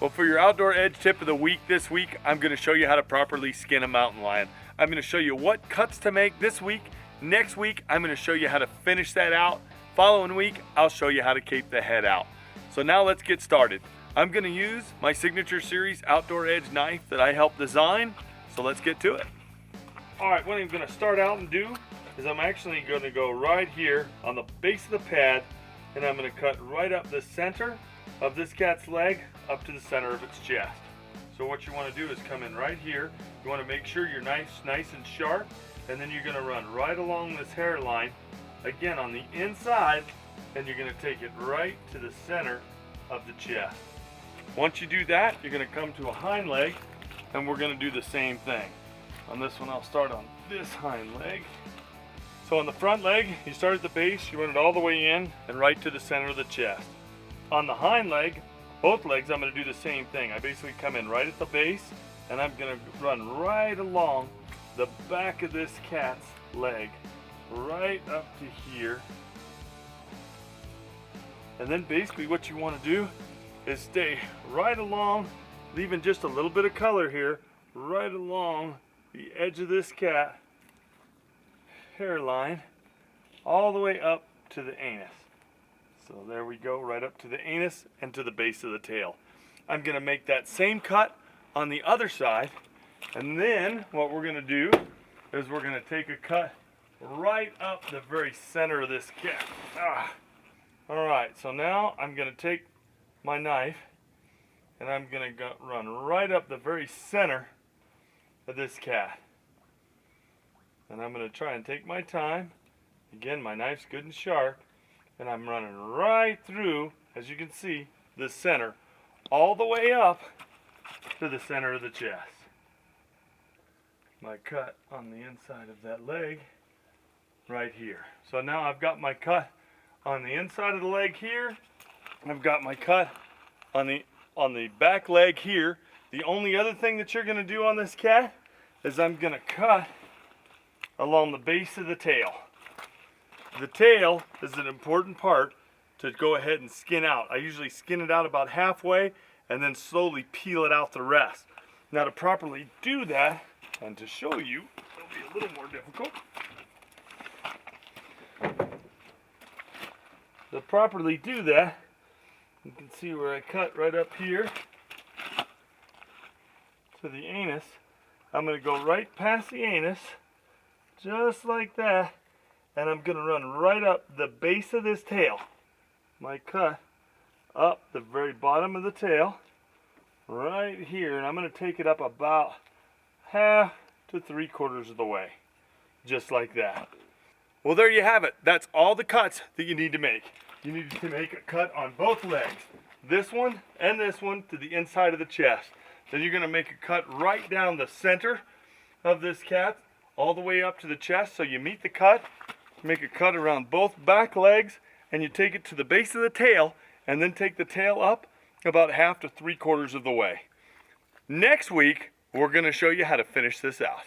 Well, for your outdoor edge tip of the week this week, I'm going to show you how to properly skin a mountain lion. I'm going to show you what cuts to make this week. Next week, I'm going to show you how to finish that out. Following week, I'll show you how to keep the head out. So now let's get started. I'm going to use my Signature Series outdoor edge knife that I helped design. So let's get to it. All right, what I'm going to start out and do is I'm actually going to go right here on the base of the pad, and I'm going to cut right up the center of this cat's leg up to the center of its chest. So what you want to do is come in right here. You want to make sure your knife's nice and sharp, and then you're going to run right along this hairline, again on the inside, and you're going to take it right to the center of the chest. Once you do that, you're going to come to a hind leg, and we're going to do the same thing. On this one, I'll start on this hind leg. So on the front leg, you start at the base, you run it all the way in and right to the center of the chest. On the hind leg, both legs, I'm going to do the same thing. I basically come in right at the base, and I'm going to run right along the back of this cat's leg, right up to here. And then basically what you want to do is stay right along, leaving just a little bit of color here, right along the edge of this cat hairline, all the way up to the anus. So there we go, right up to the anus and to the base of the tail. I'm going to make that same cut on the other side, and then what we're going to do is we're going to take a cut right up the very center of this cat. Alright, so now I'm going to take my knife and I'm going to run right up the very center of this cat. And I'm going to try and take my time. Again, my knife's good and sharp. And I'm running right through, as you can see, the center, all the way up to the center of the chest. My cut on the inside of that leg, right here. So now I've got my cut on the inside of the leg here. I've got my cut on the back leg here. The only other thing that you're going to do on this cat is I'm going to cut along the base of the tail. The tail is an important part to go ahead and skin out. I usually skin it out about halfway and then slowly peel it out the rest. Now to properly do that, and to show you, it'll be a little more difficult. To properly do that, you can see where I cut right up here to the anus. I'm going to go right past the anus, just like that, and I'm going to run right up the base of this tail. My cut up the very bottom of the tail, right here, and I'm going to take it up about 1/2 to 3/4 of the way, just like that. Well, there you have it. That's all the cuts that you need to make. You need to make a cut on both legs, this one and this one, to the inside of the chest. Then you're going to make a cut right down the center of this cat, all the way up to the chest. So you meet the cut, make a cut around both back legs, and you take it to the base of the tail, and then take the tail up about 1/2 to 3/4 of the way. Next week, we're going to show you how to finish this out.